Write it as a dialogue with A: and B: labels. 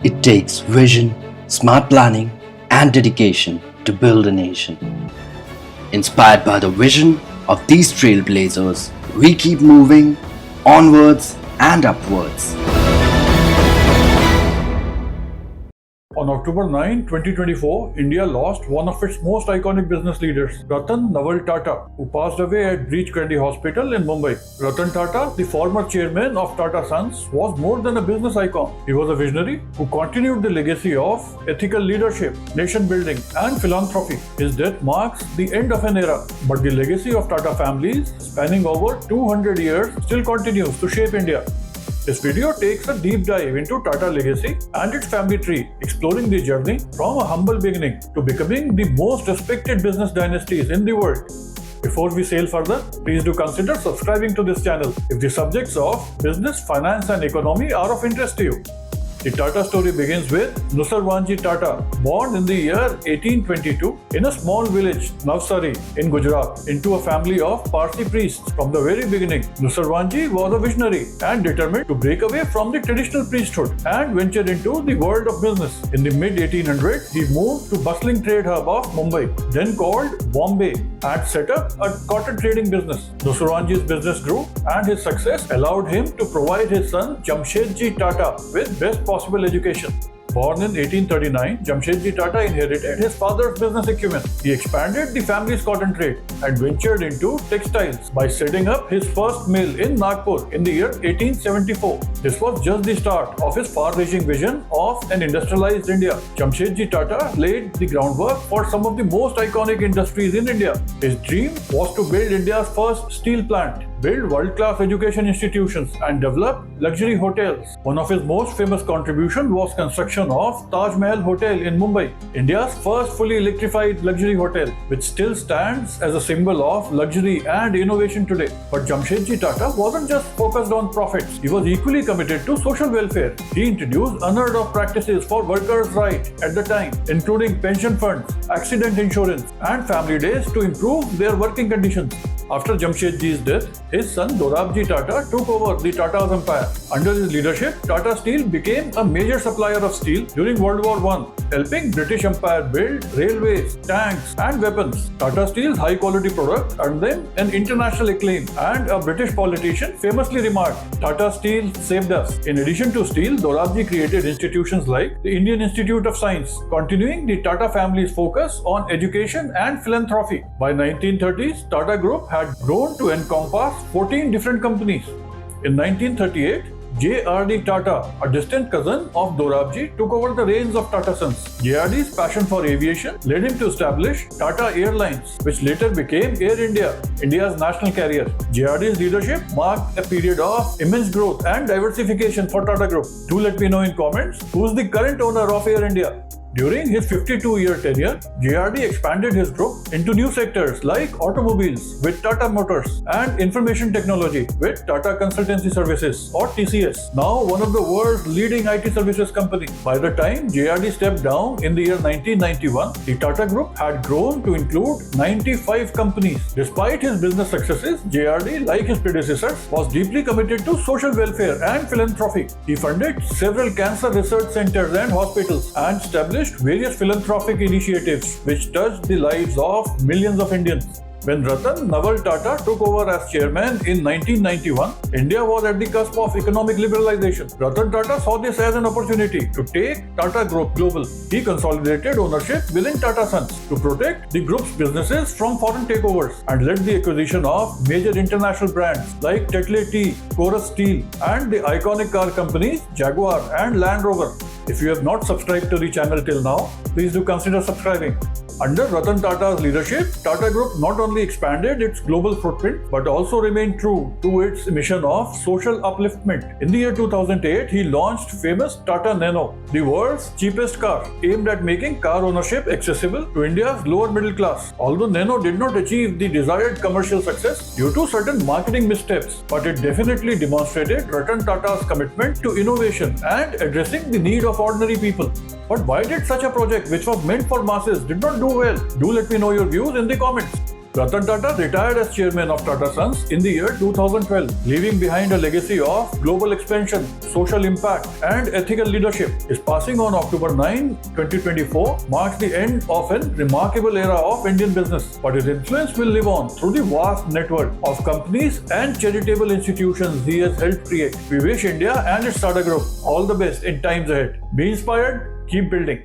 A: It takes vision, smart planning, and dedication to build a nation. Inspired by the vision of these trailblazers, we keep moving onwards and upwards.
B: On October 9, 2024, India lost one of its most iconic business leaders, Ratan Tata, who passed away at Breach Candy Hospital in Mumbai. Ratan Tata, the former chairman of Tata Sons, was more than a business icon. He was a visionary who continued the legacy of ethical leadership, nation building, and philanthropy. His death marks the end of an era, but the legacy of Tata families, spanning over 200 years, still continues to shape India. This video takes a deep dive into Tata legacy and its family tree, exploring the journey from a humble beginning to becoming the most respected business dynasties in the world. Before we sail further, please do consider subscribing to this channel if the subjects of business, finance and economy are of interest to you. The Tata story begins with Jamsetji Tata, born in the year 1822 in a small village, Navsari, in Gujarat, into a family of Parsi priests. From the very beginning, Jamsetji was a visionary and determined to break away from the traditional priesthood and venture into the world of business. In the mid-1800s, he moved to bustling trade hub of Mumbai, then called Bombay, and set up a cotton trading business. Jamsetji's business grew, and his success allowed him to provide his son Jamsetji Tata with best possible education. Born in 1839, Jamsetji Tata inherited his father's business acumen. He expanded the family's cotton trade and ventured into textiles by setting up his first mill in Nagpur in the year 1874. This was just the start of his far-reaching vision of an industrialized India. Jamsetji Tata laid the groundwork for some of the most iconic industries in India. His dream was to build India's first steel plant, build world-class education institutions, and develop luxury hotels. One of his most famous contributions was construction of Taj Mahal Hotel in Mumbai, India's first fully electrified luxury hotel, which still stands as a symbol of luxury and innovation today. But Jamsetji Tata wasn't just focused on profits. He was equally committed to social welfare. He introduced unheard of practices for workers' rights at the time, including pension funds, accident insurance, and family days to improve their working conditions. After Jamsetji's death, his son Dorabji Tata took over the Tata's empire. Under his leadership, Tata Steel became a major supplier of steel during World War I, helping British Empire build railways, tanks, and weapons. Tata Steel's high-quality product earned them an international acclaim, and a British politician famously remarked, "Tata Steel saved us." In addition to steel, Dorabji created institutions like the Indian Institute of Science, continuing the Tata family's focus on education and philanthropy. By 1930s, Tata Group had grown to encompass 14 different companies. In 1938, J.R.D. Tata, a distant cousin of Dorabji, took over the reins of Tata Sons. J.R.D.'s passion for aviation led him to establish Tata Airlines, which later became Air India, India's national carrier. J.R.D.'s leadership marked a period of immense growth and diversification for Tata Group. Do let me know in comments who's the current owner of Air India. During his 52-year tenure, J.R.D. expanded his group into new sectors like automobiles with Tata Motors and information technology with Tata Consultancy Services or TCS, now one of the world's leading IT services company. By the time J.R.D. stepped down in the year 1991, the Tata Group had grown to include 95 companies. Despite his business successes, J.R.D., like his predecessors, was deeply committed to social welfare and philanthropy. He funded several cancer research centers and hospitals and established various philanthropic initiatives which touched the lives of millions of Indians. When Ratan Tata took over as chairman in 1991, India was at the cusp of economic liberalization. Ratan Tata saw this as an opportunity to take Tata Group global. He consolidated ownership within Tata Sons to protect the group's businesses from foreign takeovers and led the acquisition of major international brands like Tetley Tea, Chorus Steel, and the iconic car companies Jaguar and Land Rover. If you have not subscribed to the channel till now, please do consider subscribing. Under Ratan Tata's leadership, Tata Group not only expanded its global footprint but also remained true to its mission of social upliftment. In the year 2008, he launched famous Tata Nano, the world's cheapest car, aimed at making car ownership accessible to India's lower middle class. Although Nano did not achieve the desired commercial success due to certain marketing missteps, but it definitely demonstrated Ratan Tata's commitment to innovation and addressing the need of ordinary people. But why did such a project which was meant for masses did not do well? Do let me know your views in the comments. Ratan Tata retired as chairman of Tata Sons in the year 2012, leaving behind a legacy of global expansion, social impact, and ethical leadership. His passing on October 9, 2024 marks the end of a remarkable era of Indian business, but his influence will live on through the vast network of companies and charitable institutions he has helped create. We wish India and its Tata Group all the best in times ahead. Be inspired, keep building.